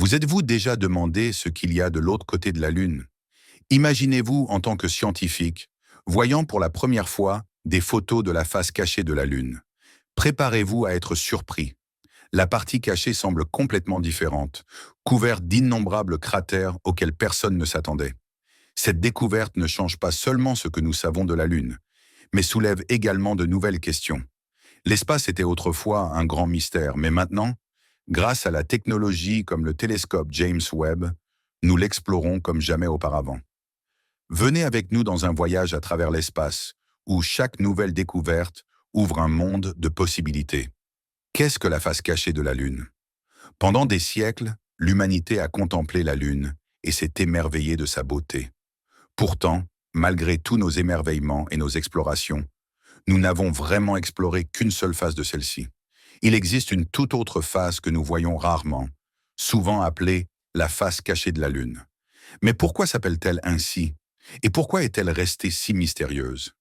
Vous êtes-vous déjà demandé ce qu'il y a de l'autre côté de la Lune? Imaginez-vous en tant que scientifique, voyant pour la première fois des photos de la face cachée de la Lune. Préparez-vous à être surpris. La partie cachée semble complètement différente, couverte d'innombrables cratères auxquels personne ne s'attendait. Cette découverte ne change pas seulement ce que nous savons de la Lune, mais soulève également de nouvelles questions. L'espace était autrefois un grand mystère, mais maintenant, grâce à la technologie comme le télescope James Webb, nous l'explorons comme jamais auparavant. Venez avec nous dans un voyage à travers l'espace, où chaque nouvelle découverte ouvre un monde de possibilités. Qu'est-ce que la face cachée de la Lune? Pendant des siècles, l'humanité a contemplé la Lune et s'est émerveillée de sa beauté. Pourtant, malgré tous nos émerveillements et nos explorations, nous n'avons vraiment exploré qu'une seule face de celle-ci. Il existe une toute autre face que nous voyons rarement, souvent appelée la face cachée de la Lune. Mais pourquoi s'appelle-t-elle ainsi? Et pourquoi est-elle restée si mystérieuse?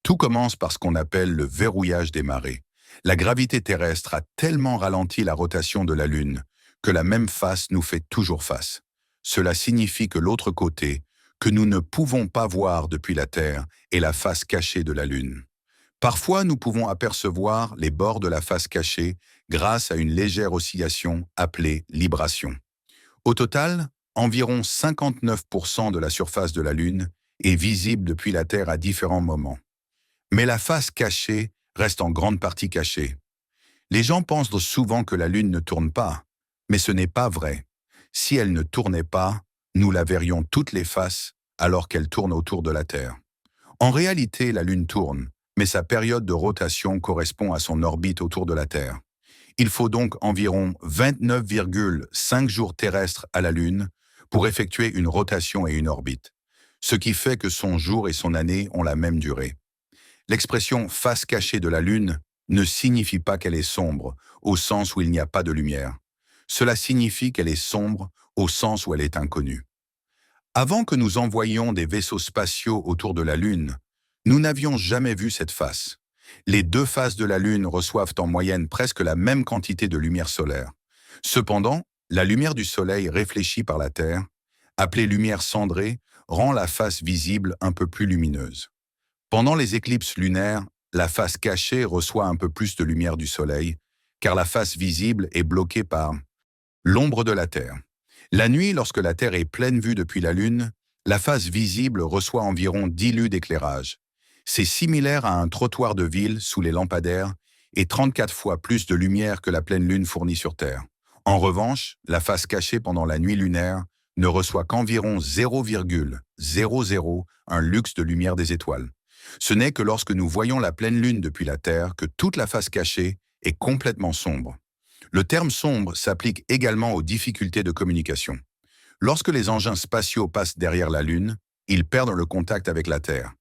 Tout commence par ce qu'on appelle le verrouillage des marées. La gravité terrestre a tellement ralenti la rotation de la Lune que la même face nous fait toujours face. Cela signifie que l'autre côté, que nous ne pouvons pas voir depuis la Terre, est la face cachée de la Lune. Parfois, nous pouvons apercevoir les bords de la face cachée grâce à une légère oscillation appelée libration. Au total, environ 59% de la surface de la Lune est visible depuis la Terre à différents moments. Mais la face cachée reste en grande partie cachée. Les gens pensent souvent que la Lune ne tourne pas, mais ce n'est pas vrai. Si elle ne tournait pas, nous la verrions toutes les faces alors qu'elle tourne autour de la Terre. En réalité, la Lune tourne, mais sa période de rotation correspond à son orbite autour de la Terre. Il faut donc environ 29,5 jours terrestres à la Lune pour effectuer une rotation et une orbite, ce qui fait que son jour et son année ont la même durée. L'expression « face cachée de la Lune » ne signifie pas qu'elle est sombre, au sens où il n'y a pas de lumière. Cela signifie qu'elle est sombre, au sens où elle est inconnue. Avant que nous envoyions des vaisseaux spatiaux autour de la Lune, nous n'avions jamais vu cette face. Les deux faces de la Lune reçoivent en moyenne presque la même quantité de lumière solaire. Cependant, la lumière du Soleil réfléchie par la Terre, appelée lumière cendrée, rend la face visible un peu plus lumineuse. Pendant les éclipses lunaires, la face cachée reçoit un peu plus de lumière du Soleil, car la face visible est bloquée par l'ombre de la Terre. La nuit, lorsque la Terre est pleine vue depuis la Lune, la face visible reçoit environ 10 lux d'éclairage. C'est similaire à un trottoir de ville sous les lampadaires et 34 fois plus de lumière que la pleine Lune fournit sur Terre. En revanche, la face cachée pendant la nuit lunaire ne reçoit qu'environ 0,001 lux de lumière des étoiles. Ce n'est que lorsque nous voyons la pleine Lune depuis la Terre que toute la face cachée est complètement sombre. Le terme sombre s'applique également aux difficultés de communication. Lorsque les engins spatiaux passent derrière la Lune, ils perdent le contact avec la Terre.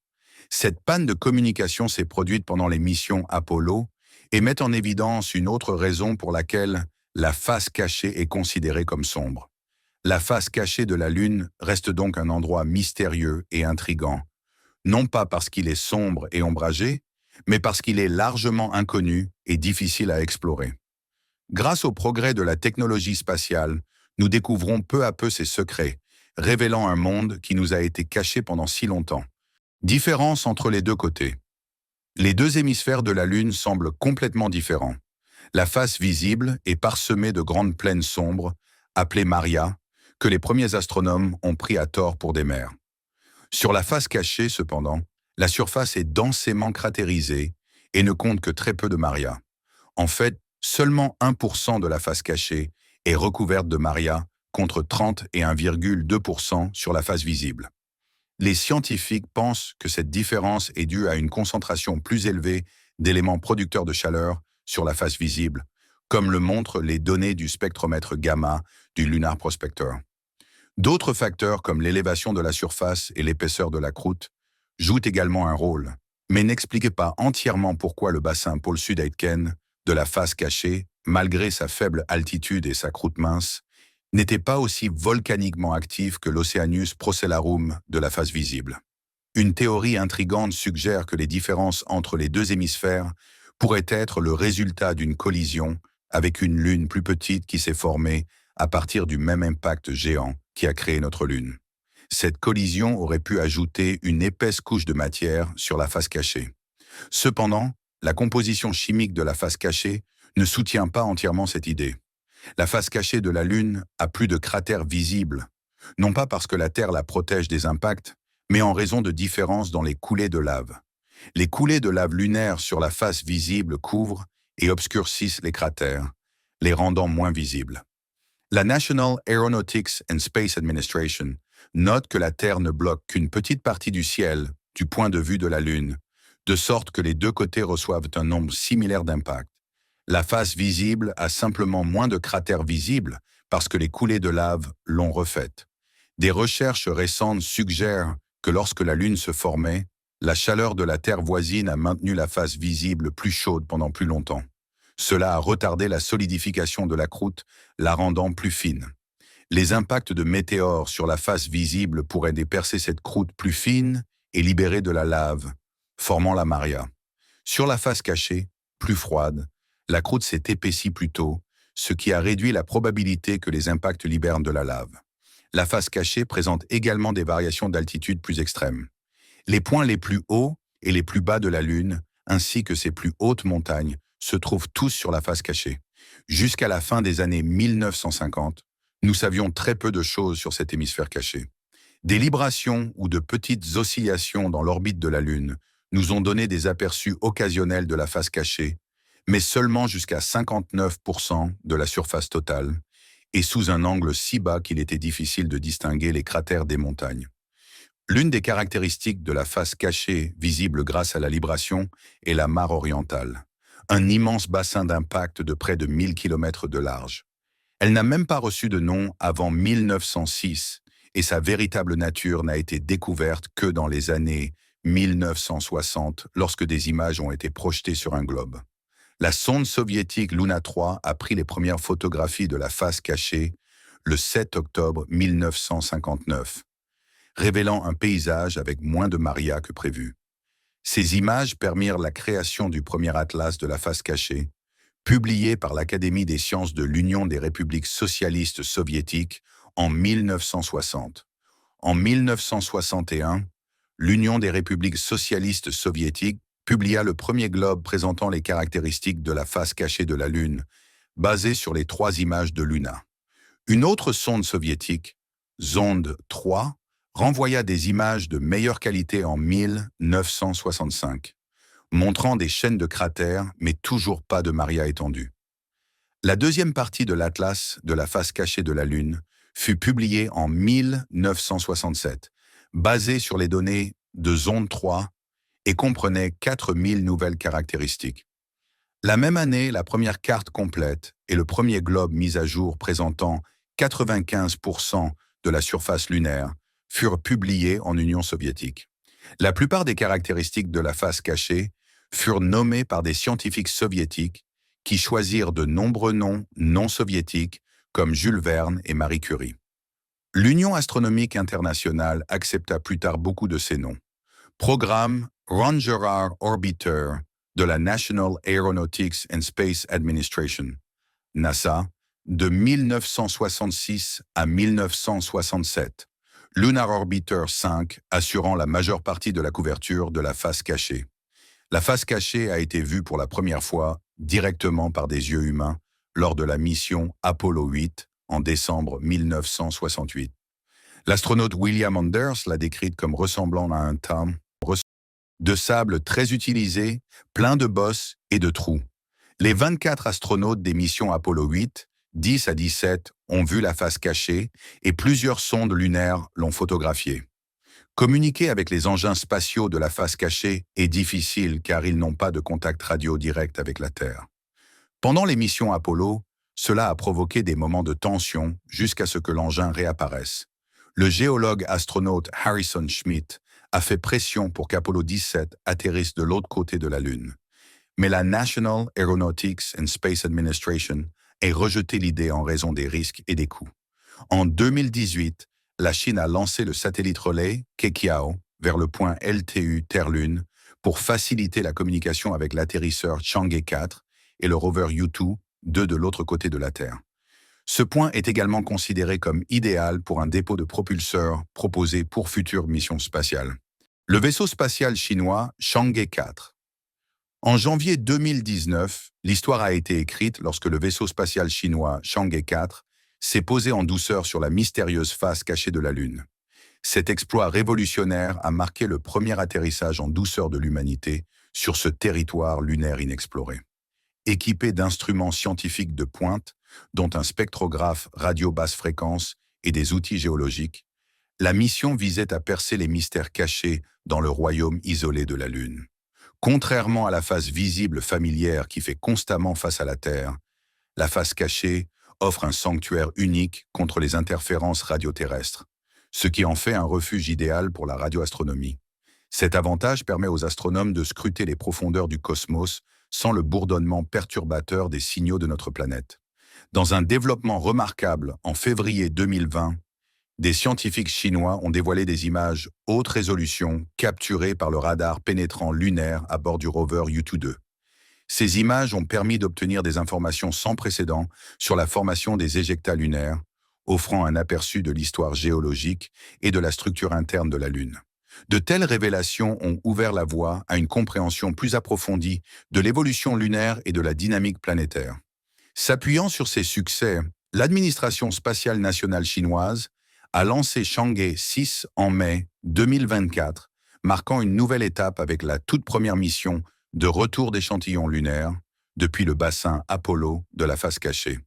Cette panne de communication s'est produite pendant les missions Apollo et met en évidence une autre raison pour laquelle la face cachée est considérée comme sombre. La face cachée de la Lune reste donc un endroit mystérieux et intrigant, non pas parce qu'il est sombre et ombragé, mais parce qu'il est largement inconnu et difficile à explorer. Grâce au progrès de la technologie spatiale, nous découvrons peu à peu ses secrets, révélant un monde qui nous a été caché pendant si longtemps. Différence entre les deux côtés. Les deux hémisphères de la Lune semblent complètement différents. La face visible est parsemée de grandes plaines sombres, appelées Maria, que les premiers astronomes ont pris à tort pour des mers. Sur la face cachée, cependant, la surface est densément cratérisée et ne compte que très peu de Maria. En fait, seulement 1% de la face cachée est recouverte de Maria, contre 31,2% sur la face visible. Les scientifiques pensent que cette différence est due à une concentration plus élevée d'éléments producteurs de chaleur sur la face visible, comme le montrent les données du spectromètre gamma du Lunar Prospector. D'autres facteurs comme l'élévation de la surface et l'épaisseur de la croûte jouent également un rôle, mais n'expliquent pas entièrement pourquoi le bassin pôle sud-Aitken de la face cachée, malgré sa faible altitude et sa croûte mince, n'était pas aussi volcaniquement actif que l'Oceanus Procellarum de la face visible. Une théorie intrigante suggère que les différences entre les deux hémisphères pourraient être le résultat d'une collision avec une lune plus petite qui s'est formée à partir du même impact géant qui a créé notre Lune. Cette collision aurait pu ajouter une épaisse couche de matière sur la face cachée. Cependant, la composition chimique de la face cachée ne soutient pas entièrement cette idée. La face cachée de la Lune a plus de cratères visibles, non pas parce que la Terre la protège des impacts, mais en raison de différences dans les coulées de lave. Les coulées de lave lunaire sur la face visible couvrent et obscurcissent les cratères, les rendant moins visibles. La National Aeronautics and Space Administration note que la Terre ne bloque qu'une petite partie du ciel du point de vue de la Lune, de sorte que les deux côtés reçoivent un nombre similaire d'impacts. La face visible a simplement moins de cratères visibles parce que les coulées de lave l'ont refaite. Des recherches récentes suggèrent que lorsque la Lune se formait, la chaleur de la Terre voisine a maintenu la face visible plus chaude pendant plus longtemps. Cela a retardé la solidification de la croûte, la rendant plus fine. Les impacts de météores sur la face visible pourraient dépercer cette croûte plus fine et libérer de la lave, formant la maria. Sur la face cachée, plus froide, la croûte s'est épaissie plus tôt, ce qui a réduit la probabilité que les impacts libèrent de la lave. La face cachée présente également des variations d'altitude plus extrêmes. Les points les plus hauts et les plus bas de la Lune, ainsi que ses plus hautes montagnes, se trouvent tous sur la face cachée. Jusqu'à la fin des années 1950, nous savions très peu de choses sur cet hémisphère caché. Des librations ou de petites oscillations dans l'orbite de la Lune nous ont donné des aperçus occasionnels de la face cachée, mais seulement jusqu'à 59% de la surface totale, et sous un angle si bas qu'il était difficile de distinguer les cratères des montagnes. L'une des caractéristiques de la face cachée visible grâce à la libration est la mare orientale, un immense bassin d'impact de près de 1000 km de large. Elle n'a même pas reçu de nom avant 1906 et sa véritable nature n'a été découverte que dans les années 1960 lorsque des images ont été projetées sur un globe. La sonde soviétique Luna 3 a pris les premières photographies de la face cachée le 7 octobre 1959, révélant un paysage avec moins de maria que prévu. Ces images permirent la création du premier atlas de la face cachée, publié par l'Académie des sciences de l'Union des républiques socialistes soviétiques en 1960. En 1961, l'Union des républiques socialistes soviétiques publia le premier globe présentant les caractéristiques de la face cachée de la Lune, basé sur les 3 images de Luna. Une autre sonde soviétique, Zonde 3, renvoya des images de meilleure qualité en 1965, montrant des chaînes de cratères, mais toujours pas de maria étendue. La deuxième partie de l'atlas de la face cachée de la Lune fut publiée en 1967, basée sur les données de Zonde 3 et comprenait 4000 nouvelles caractéristiques. La même année, la première carte complète et le premier globe mis à jour présentant 95% de la surface lunaire furent publiés en Union soviétique. La plupart des caractéristiques de la face cachée furent nommées par des scientifiques soviétiques qui choisirent de nombreux noms non soviétiques comme Jules Verne et Marie Curie. L'Union astronomique internationale accepta plus tard beaucoup de ces noms. Programme Ron-Gerard Orbiter de la National Aeronautics and Space Administration, NASA, de 1966 à 1967. Lunar Orbiter 5 assurant la majeure partie de la couverture de la face cachée. La face cachée a été vue pour la première fois directement par des yeux humains lors de la mission Apollo 8 en décembre 1968. L'astronaute William Anders l'a décrite comme ressemblant à un tas de sable très utilisé, plein de bosses et de trous. Les 24 astronautes des missions Apollo 8, 10 à 17, ont vu la face cachée et plusieurs sondes lunaires l'ont photographiée. Communiquer avec les engins spatiaux de la face cachée est difficile car ils n'ont pas de contact radio direct avec la Terre. Pendant les missions Apollo, cela a provoqué des moments de tension jusqu'à ce que l'engin réapparaisse. Le géologue astronaute Harrison Schmitt a fait pression pour qu'Apollo 17 atterrisse de l'autre côté de la Lune. Mais la National Aeronautics and Space Administration a rejeté l'idée en raison des risques et des coûts. En 2018, la Chine a lancé le satellite relais Keqiao vers le point LTU Terre-Lune pour faciliter la communication avec l'atterrisseur Chang'e 4 et le rover Yutu, 2 de l'autre côté de la Terre. Ce point est également considéré comme idéal pour un dépôt de propulseurs proposé pour futures missions spatiales. Le vaisseau spatial chinois Chang'e 4. En janvier 2019, l'histoire a été écrite lorsque le vaisseau spatial chinois Chang'e 4 s'est posé en douceur sur la mystérieuse face cachée de la Lune. Cet exploit révolutionnaire a marqué le premier atterrissage en douceur de l'humanité sur ce territoire lunaire inexploré. Équipé d'instruments scientifiques de pointe, dont un spectrographe radio basse fréquence et des outils géologiques, la mission visait à percer les mystères cachés dans le royaume isolé de la Lune. Contrairement à la face visible familière qui fait constamment face à la Terre, la face cachée offre un sanctuaire unique contre les interférences radioterrestres, ce qui en fait un refuge idéal pour la radioastronomie. Cet avantage permet aux astronomes de scruter les profondeurs du cosmos sans le bourdonnement perturbateur des signaux de notre planète. Dans un développement remarquable, en février 2020, des scientifiques chinois ont dévoilé des images haute résolution capturées par le radar pénétrant lunaire à bord du rover Yutu-2. Ces images ont permis d'obtenir des informations sans précédent sur la formation des éjectats lunaires, offrant un aperçu de l'histoire géologique et de la structure interne de la Lune. De telles révélations ont ouvert la voie à une compréhension plus approfondie de l'évolution lunaire et de la dynamique planétaire. S'appuyant sur ces succès, l'administration spatiale nationale chinoise a lancé Chang'e 6 en mai 2024, marquant une nouvelle étape avec la toute première mission de retour d'échantillons lunaires depuis le bassin Apollo de la face cachée.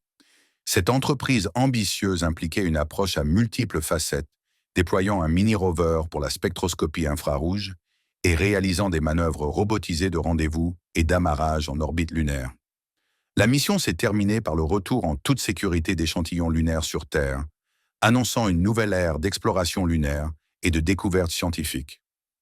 Cette entreprise ambitieuse impliquait une approche à multiples facettes, déployant un mini-rover pour la spectroscopie infrarouge et réalisant des manœuvres robotisées de rendez-vous et d'amarrage en orbite lunaire. La mission s'est terminée par le retour en toute sécurité d'échantillons lunaires sur Terre, annonçant une nouvelle ère d'exploration lunaire et de découverte scientifique.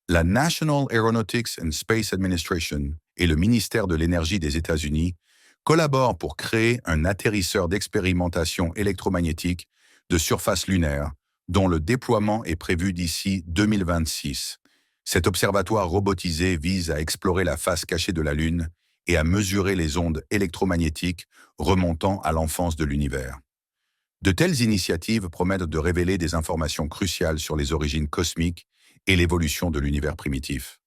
La National Aeronautics and Space Administration et le ministère de l'Énergie des États-Unis collaborent pour créer un atterrisseur d'expérimentation électromagnétique de surface lunaire, dont le déploiement est prévu d'ici 2026. Cet observatoire robotisé vise à explorer la face cachée de la Lune et à mesurer les ondes électromagnétiques remontant à l'enfance de l'univers. De telles initiatives promettent de révéler des informations cruciales sur les origines cosmiques et l'évolution de l'univers primitif.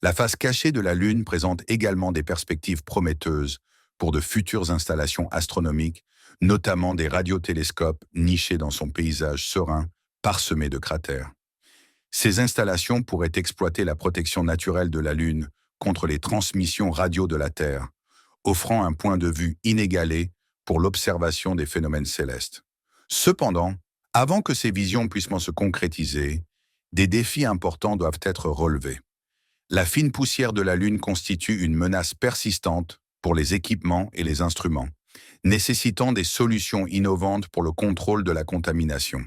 La face cachée de la Lune présente également des perspectives prometteuses pour de futures installations astronomiques, notamment des radiotélescopes nichés dans son paysage serein, parsemé de cratères. Ces installations pourraient exploiter la protection naturelle de la Lune contre les transmissions radio de la Terre, offrant un point de vue inégalé pour l'observation des phénomènes célestes. Cependant, avant que ces visions puissent se concrétiser, des défis importants doivent être relevés. La fine poussière de la Lune constitue une menace persistante pour les équipements et les instruments, nécessitant des solutions innovantes pour le contrôle de la contamination.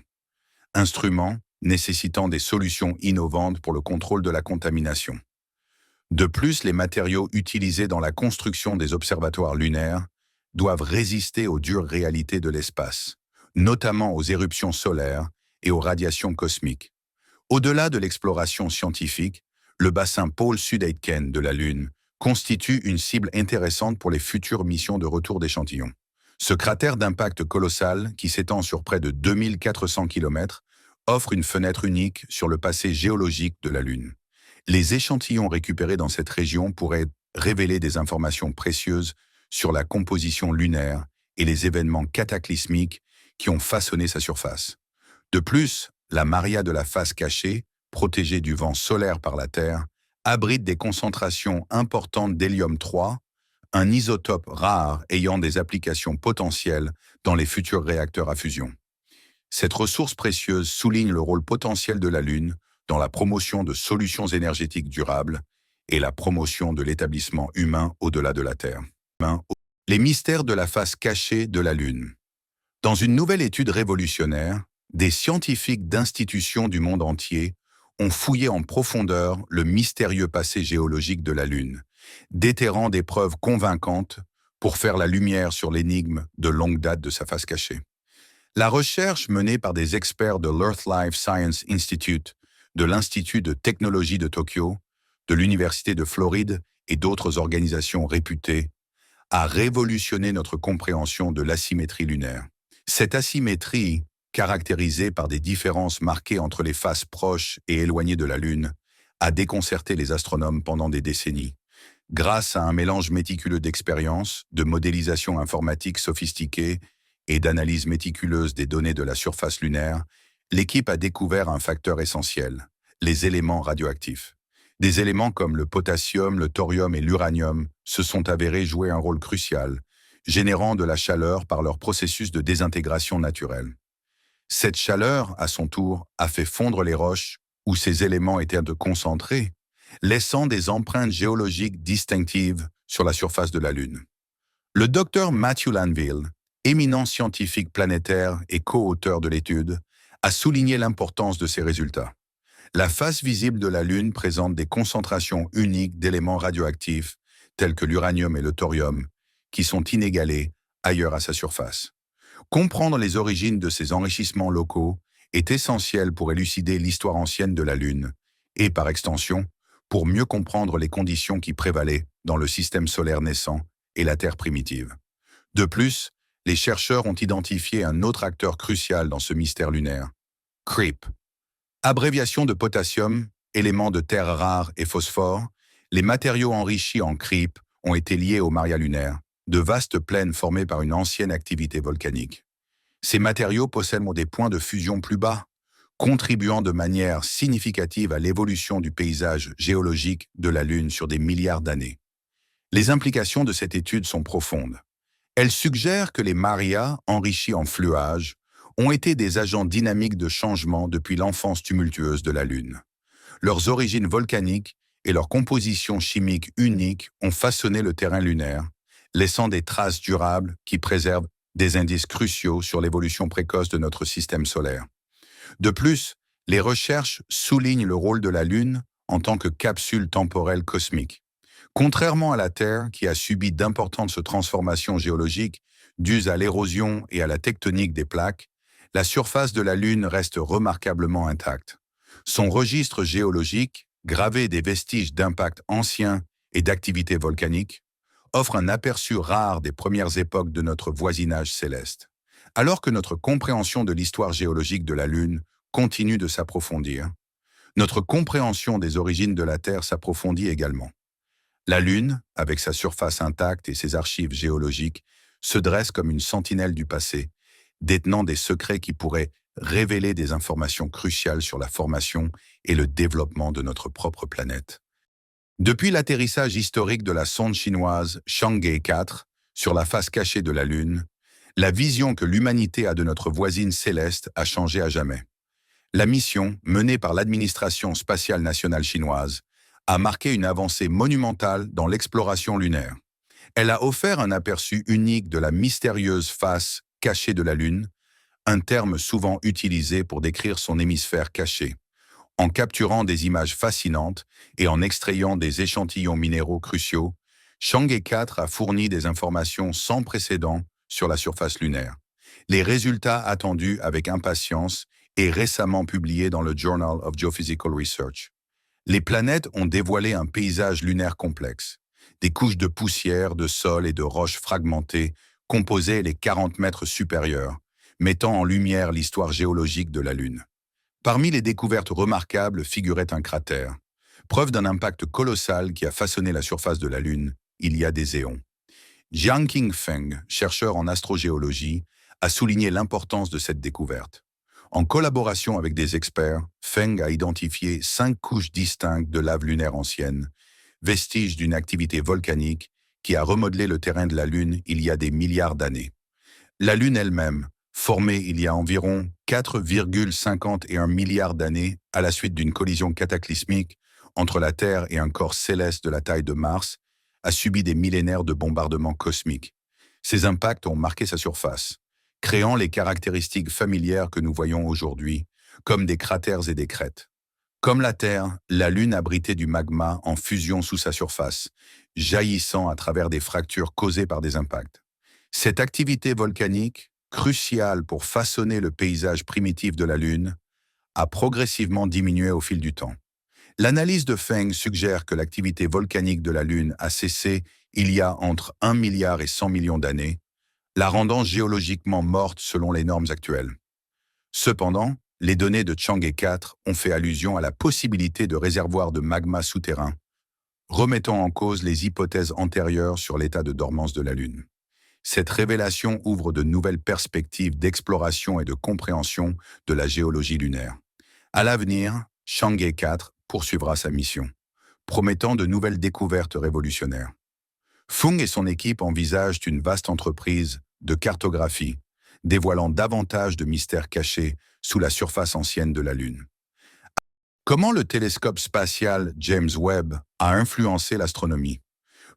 Instruments nécessitant des solutions innovantes pour le contrôle de la contamination. De plus, les matériaux utilisés dans la construction des observatoires lunaires doivent résister aux dures réalités de l'espace, notamment aux éruptions solaires et aux radiations cosmiques. Au-delà de l'exploration scientifique, le bassin pôle sud-Aitken de la Lune constitue une cible intéressante pour les futures missions de retour d'échantillons. Ce cratère d'impact colossal, qui s'étend sur près de 2400 km, offre une fenêtre unique sur le passé géologique de la Lune. Les échantillons récupérés dans cette région pourraient révéler des informations précieuses sur la composition lunaire et les événements cataclysmiques qui ont façonné sa surface. De plus, la Maria de la face cachée, protégée du vent solaire par la Terre, abrite des concentrations importantes d'hélium-3, un isotope rare ayant des applications potentielles dans les futurs réacteurs à fusion. Cette ressource précieuse souligne le rôle potentiel de la Lune dans la promotion de solutions énergétiques durables et la promotion de l'établissement humain au-delà de la Terre. Les mystères de la face cachée de la Lune. Dans une nouvelle étude révolutionnaire, des scientifiques d'institutions du monde entier ont fouillé en profondeur le mystérieux passé géologique de la Lune, déterrant des preuves convaincantes pour faire la lumière sur l'énigme de longue date de sa face cachée. La recherche menée par des experts de l'Earth Life Science Institute, de l'Institut de technologie de Tokyo, de l'Université de Floride et d'autres organisations réputées, a révolutionné notre compréhension de l'asymétrie lunaire. Cette asymétrie, caractérisée par des différences marquées entre les faces proches et éloignées de la Lune, a déconcerté les astronomes pendant des décennies. Grâce à un mélange méticuleux d'expériences, de modélisation informatique sophistiquée et d'analyse méticuleuse des données de la surface lunaire, l'équipe a découvert un facteur essentiel, les éléments radioactifs. Des éléments comme le potassium, le thorium et l'uranium se sont avérés jouer un rôle crucial, générant de la chaleur par leur processus de désintégration naturelle. Cette chaleur, à son tour, a fait fondre les roches où ces éléments étaient concentrés, laissant des empreintes géologiques distinctives sur la surface de la Lune. Le docteur Matthew Lanville, éminent scientifique planétaire et co-auteur de l'étude, a souligné l'importance de ces résultats. La face visible de la Lune présente des concentrations uniques d'éléments radioactifs, tels que l'uranium et le thorium, qui sont inégalées ailleurs à sa surface. Comprendre les origines de ces enrichissements locaux est essentiel pour élucider l'histoire ancienne de la Lune et, par extension, pour mieux comprendre les conditions qui prévalaient dans le système solaire naissant et la Terre primitive. De plus, les chercheurs ont identifié un autre acteur crucial dans ce mystère lunaire, CREEP. Abréviation de potassium, éléments de terre rares et phosphore, les matériaux enrichis en CREEP ont été liés aux maria lunaires, de vastes plaines formées par une ancienne activité volcanique. Ces matériaux possèdent des points de fusion plus bas, contribuant de manière significative à l'évolution du paysage géologique de la Lune sur des milliards d'années. Les implications de cette étude sont profondes. Elle suggère que les marias, enrichis en fluage, ont été des agents dynamiques de changement depuis l'enfance tumultueuse de la Lune. Leurs origines volcaniques et leur composition chimique unique ont façonné le terrain lunaire, laissant des traces durables qui préservent des indices cruciaux sur l'évolution précoce de notre système solaire. De plus, les recherches soulignent le rôle de la Lune en tant que capsule temporelle cosmique. Contrairement à la Terre, qui a subi d'importantes transformations géologiques dues à l'érosion et à la tectonique des plaques, la surface de la Lune reste remarquablement intacte. Son registre géologique, gravé des vestiges d'impacts anciens et d'activités volcaniques, offre un aperçu rare des premières époques de notre voisinage céleste. Alors que notre compréhension de l'histoire géologique de la Lune continue de s'approfondir, notre compréhension des origines de la Terre s'approfondit également. La Lune, avec sa surface intacte et ses archives géologiques, se dresse comme une sentinelle du passé, détenant des secrets qui pourraient révéler des informations cruciales sur la formation et le développement de notre propre planète. Depuis l'atterrissage historique de la sonde chinoise Chang'e 4 sur la face cachée de la Lune, la vision que l'humanité a de notre voisine céleste a changé à jamais. La mission, menée par l'administration spatiale nationale chinoise, a marqué une avancée monumentale dans l'exploration lunaire. Elle a offert un aperçu unique de la mystérieuse face cachée de la Lune, un terme souvent utilisé pour décrire son hémisphère caché. En capturant des images fascinantes et en extrayant des échantillons minéraux cruciaux, Chang'e 4 a fourni des informations sans précédent sur la surface lunaire. Les résultats attendus avec impatience et récemment publiés dans le Journal of Geophysical Research. Les planètes ont dévoilé un paysage lunaire complexe. Des couches de poussière, de sol et de roches fragmentées composaient les 40 mètres supérieurs, mettant en lumière l'histoire géologique de la Lune. Parmi les découvertes remarquables figurait un cratère, preuve d'un impact colossal qui a façonné la surface de la Lune il y a des éons. Jianqing Feng, chercheur en astrogéologie, a souligné l'importance de cette découverte. En collaboration avec des experts, Feng a identifié 5 couches distinctes de lave lunaire ancienne, vestiges d'une activité volcanique qui a remodelé le terrain de la Lune il y a des milliards d'années. La Lune elle-même, formée il y a environ 4,51 milliards d'années à la suite d'une collision cataclysmique entre la Terre et un corps céleste de la taille de Mars, a subi des millénaires de bombardements cosmiques. Ces impacts ont marqué sa surface, créant les caractéristiques familières que nous voyons aujourd'hui, comme des cratères et des crêtes. Comme la Terre, la Lune abritait du magma en fusion sous sa surface, jaillissant à travers des fractures causées par des impacts. Cette activité volcanique, cruciale pour façonner le paysage primitif de la Lune, a progressivement diminué au fil du temps. L'analyse de Feng suggère que l'activité volcanique de la Lune a cessé il y a entre 1 milliard et 100 millions d'années, la rendant géologiquement morte selon les normes actuelles. Cependant, les données de Chang'e 4 ont fait allusion à la possibilité de réservoirs de magma souterrain, remettant en cause les hypothèses antérieures sur l'état de dormance de la Lune. Cette révélation ouvre de nouvelles perspectives d'exploration et de compréhension de la géologie lunaire. À l'avenir, Chang'e 4 poursuivra sa mission, promettant de nouvelles découvertes révolutionnaires. Fung et son équipe envisagent une vaste entreprise de cartographie, dévoilant davantage de mystères cachés sous la surface ancienne de la Lune. Comment le télescope spatial James Webb a influencé l'astronomie?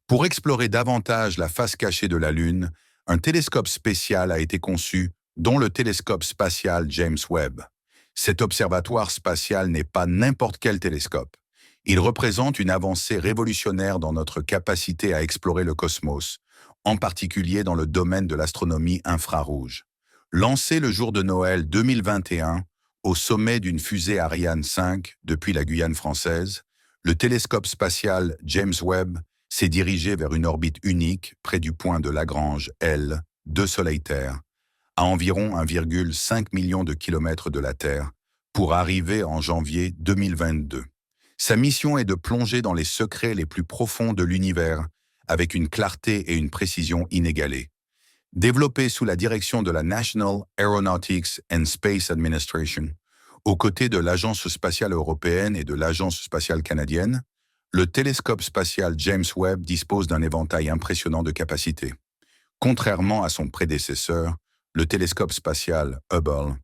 Pour explorer davantage la face cachée de la Lune, un télescope spécial a été conçu, dont le télescope spatial James Webb. Cet observatoire spatial n'est pas n'importe quel télescope. Il représente une avancée révolutionnaire dans notre capacité à explorer le cosmos, en particulier dans le domaine de l'astronomie infrarouge. Lancé le jour de Noël 2021, au sommet d'une fusée Ariane 5 depuis la Guyane française, le télescope spatial James Webb s'est dirigé vers une orbite unique près du point de Lagrange L, de Soleil-Terre, à environ 1,5 million de kilomètres de la Terre, pour arriver en janvier 2022. Sa mission est de plonger dans les secrets les plus profonds de l'univers, avec une clarté et une précision inégalées. Développé sous la direction de la National Aeronautics and Space Administration, aux côtés de l'Agence spatiale européenne et de l'Agence spatiale canadienne, le télescope spatial James Webb dispose d'un éventail impressionnant de capacités. Contrairement à son prédécesseur, le télescope spatial Hubble,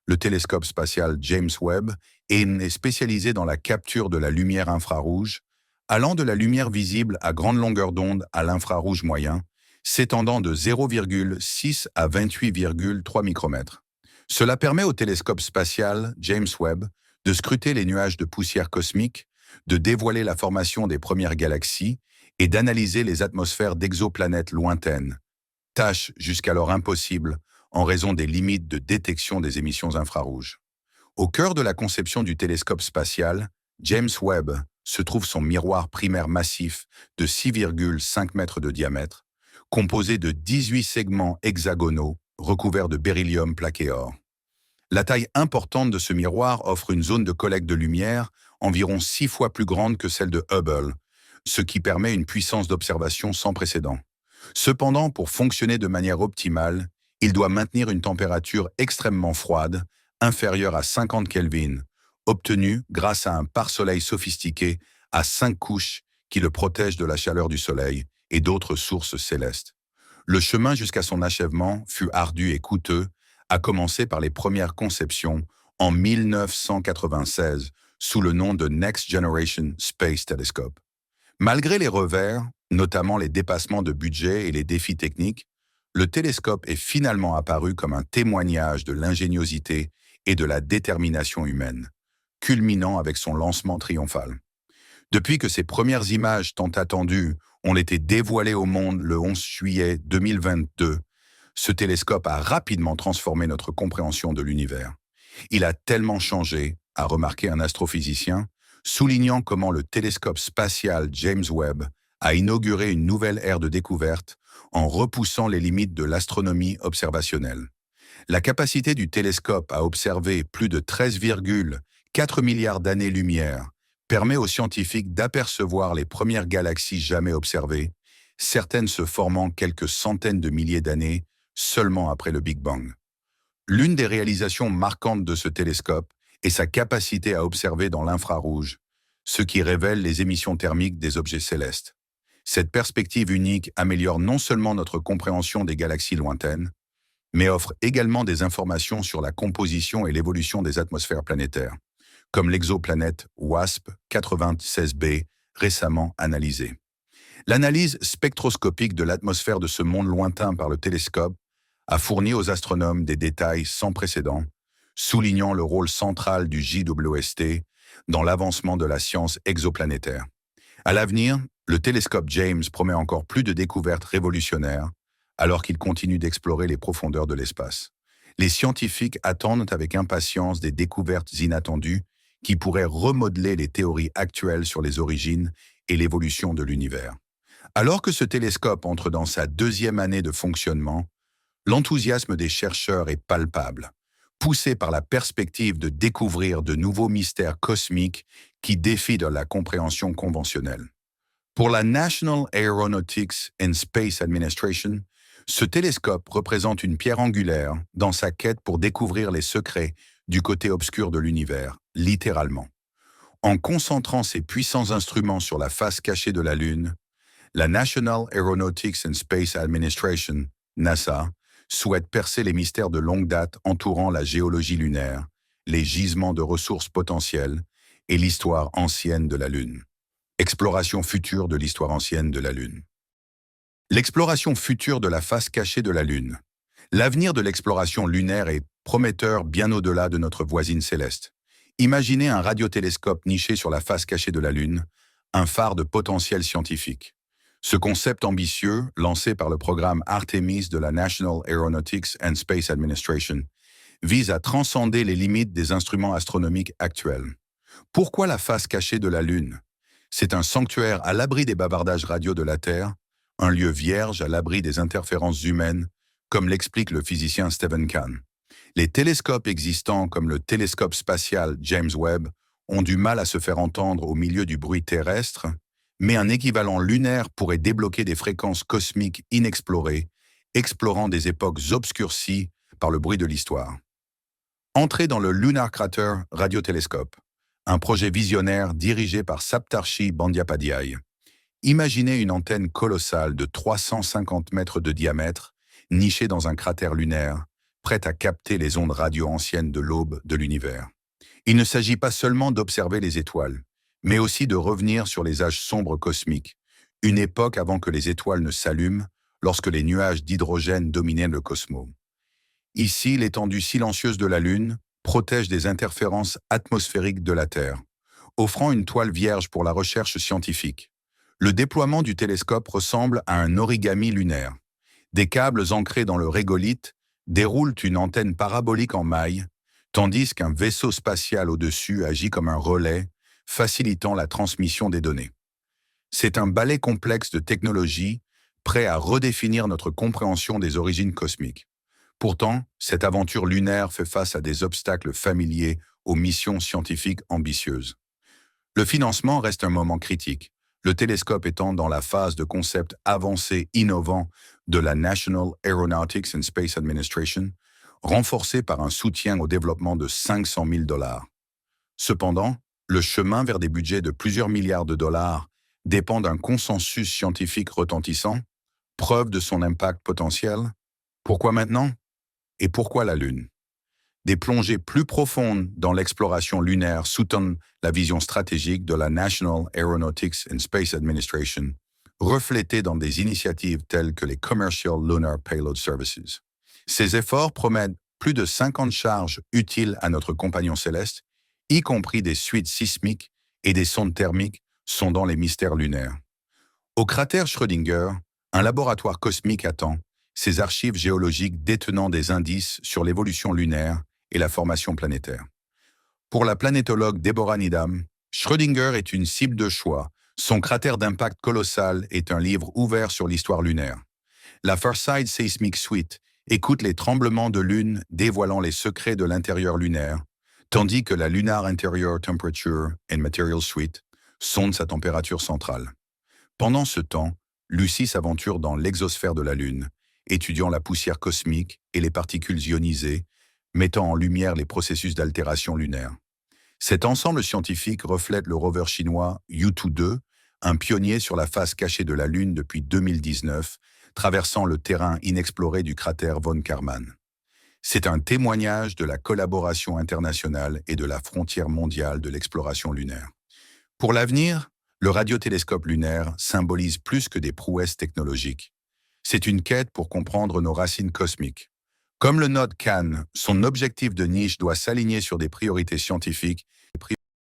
le télescope spatial James Webb est spécialisé dans la capture de la lumière infrarouge, allant de la lumière visible à grande longueur d'onde à l'infrarouge moyen, s'étendant de 0,6 à 28,3 micromètres. Cela permet au télescope spatial James Webb de scruter les nuages de poussière cosmique, de dévoiler la formation des premières galaxies et d'analyser les atmosphères d'exoplanètes lointaines, tâche jusqu'alors impossible en raison des limites de détection des émissions infrarouges. Au cœur de la conception du télescope spatial, James Webb se trouve son miroir primaire massif de 6,5 mètres de diamètre, composé de 18 segments hexagonaux recouverts de beryllium plaqué or. La taille importante de ce miroir offre une zone de collecte de lumière environ 6 fois plus grande que celle de Hubble, ce qui permet une puissance d'observation sans précédent. Cependant, pour fonctionner de manière optimale, il doit maintenir une température extrêmement froide, inférieure à 50 Kelvin, obtenue grâce à un pare-soleil sophistiqué à 5 couches qui le protège de la chaleur du soleil et d'autres sources célestes. Le chemin jusqu'à son achèvement fut ardu et coûteux, à commencer par les premières conceptions en 1996 sous le nom de Next Generation Space Telescope. Malgré les revers, notamment les dépassements de budget et les défis techniques, le télescope est finalement apparu comme un témoignage de l'ingéniosité et de la détermination humaine, culminant avec son lancement triomphal. Depuis que ces premières images tant attendues ont été dévoilées au monde le 11 juillet 2022, ce télescope a rapidement transformé notre compréhension de l'univers. Il a tellement changé, a remarqué un astrophysicien, soulignant comment le télescope spatial James Webb a inauguré une nouvelle ère de découverte en repoussant les limites de l'astronomie observationnelle. La capacité du télescope à observer plus de 13,4 milliards d'années-lumière permet aux scientifiques d'apercevoir les premières galaxies jamais observées, certaines se formant quelques centaines de milliers d'années seulement après le Big Bang. L'une des réalisations marquantes de ce télescope est sa capacité à observer dans l'infrarouge, ce qui révèle les émissions thermiques des objets célestes. Cette perspective unique améliore non seulement notre compréhension des galaxies lointaines, mais offre également des informations sur la composition et l'évolution des atmosphères planétaires, comme l'exoplanète WASP-96b récemment analysée. L'analyse spectroscopique de l'atmosphère de ce monde lointain par le télescope a fourni aux astronomes des détails sans précédent, soulignant le rôle central du JWST dans l'avancement de la science exoplanétaire. À l'avenir, le télescope James promet encore plus de découvertes révolutionnaires, alors qu'il continue d'explorer les profondeurs de l'espace. Les scientifiques attendent avec impatience des découvertes inattendues qui pourraient remodeler les théories actuelles sur les origines et l'évolution de l'univers. Alors que ce télescope entre dans sa 2e année de fonctionnement, L'enthousiasme des chercheurs est palpable, poussé par la perspective de découvrir de nouveaux mystères cosmiques qui défient de la compréhension conventionnelle. Pour la National Aeronautics and Space Administration, ce télescope représente une pierre angulaire dans sa quête pour découvrir les secrets du côté obscur de l'univers, littéralement. En concentrant ses puissants instruments sur la face cachée de la Lune, la National Aeronautics and Space Administration, NASA, souhaite percer les mystères de longue date entourant la géologie lunaire, les gisements de ressources potentielles et l'histoire ancienne de la Lune. Exploration future de l'histoire ancienne de la Lune. L'exploration future de la face cachée de la Lune. L'avenir de l'exploration lunaire est prometteur bien au-delà de notre voisine céleste. Imaginez un radiotélescope niché sur la face cachée de la Lune, un phare de potentiel scientifique. Ce concept ambitieux, lancé par le programme Artemis de la National Aeronautics and Space Administration, vise à transcender les limites des instruments astronomiques actuels. Pourquoi la face cachée de la Lune? C'est un sanctuaire à l'abri des bavardages radio de la Terre, un lieu vierge à l'abri des interférences humaines, comme l'explique le physicien Stephen Kahn. Les télescopes existants comme le télescope spatial James Webb ont du mal à se faire entendre au milieu du bruit terrestre, mais un équivalent lunaire pourrait débloquer des fréquences cosmiques inexplorées, explorant des époques obscurcies par le bruit de l'histoire. Entrez dans le Lunar Crater radiotélescope, un projet visionnaire dirigé par Saptarshi Bandyopadhyay. Imaginez une antenne colossale de 350 mètres de diamètre, nichée dans un cratère lunaire, prête à capter les ondes radio anciennes de l'aube de l'univers. Il ne s'agit pas seulement d'observer les étoiles, mais aussi de revenir sur les âges sombres cosmiques, une époque avant que les étoiles ne s'allument, lorsque les nuages d'hydrogène dominaient le cosmos. Ici, l'étendue silencieuse de la Lune protège des interférences atmosphériques de la Terre, offrant une toile vierge pour la recherche scientifique. Le déploiement du télescope ressemble à un origami lunaire. Des câbles ancrés dans le régolithe déroulent une antenne parabolique en maille, tandis qu'un vaisseau spatial au-dessus agit comme un relais, facilitant la transmission des données. C'est un ballet complexe de technologie, prêt à redéfinir notre compréhension des origines cosmiques. Pourtant, cette aventure lunaire fait face à des obstacles familiers aux missions scientifiques ambitieuses. Le financement reste un moment critique, le télescope étant dans la phase de concept avancé innovant de la National Aeronautics and Space Administration, renforcé par un soutien au développement de 500 000 $. Cependant, le chemin vers des budgets de plusieurs milliards de dollars dépend d'un consensus scientifique retentissant, preuve de son impact potentiel. Pourquoi maintenant? Et pourquoi la Lune? Des plongées plus profondes dans l'exploration lunaire sous-tendent la vision stratégique de la National Aeronautics and Space Administration, reflétée dans des initiatives telles que les Commercial Lunar Payload Services. Ces efforts promettent plus de 50 charges utiles à notre compagnon céleste, y compris des suites sismiques et des sondes thermiques sondant les mystères lunaires. Au cratère Schrödinger, un laboratoire cosmique attend, ces archives géologiques détenant des indices sur l'évolution lunaire et la formation planétaire. Pour la planétologue Deborah Needham, Schrödinger est une cible de choix. Son cratère d'impact colossal est un livre ouvert sur l'histoire lunaire. La Farside Seismic Suite écoute les tremblements de lune dévoilant les secrets de l'intérieur lunaire, tandis que la Lunar Interior Temperature and Material Suite sonde sa température centrale. Pendant ce temps, Lucie s'aventure dans l'exosphère de la Lune, étudiant la poussière cosmique et les particules ionisées, mettant en lumière les processus d'altération lunaire. Cet ensemble scientifique reflète le rover chinois Yutu-2, un pionnier sur la face cachée de la Lune depuis 2019, traversant le terrain inexploré du cratère von Karman. C'est un témoignage de la collaboration internationale et de la frontière mondiale de l'exploration lunaire. Pour l'avenir, le radiotélescope lunaire symbolise plus que des prouesses technologiques. C'est une quête pour comprendre nos racines cosmiques. Comme le note Kahn, son objectif de niche doit s'aligner sur des priorités scientifiques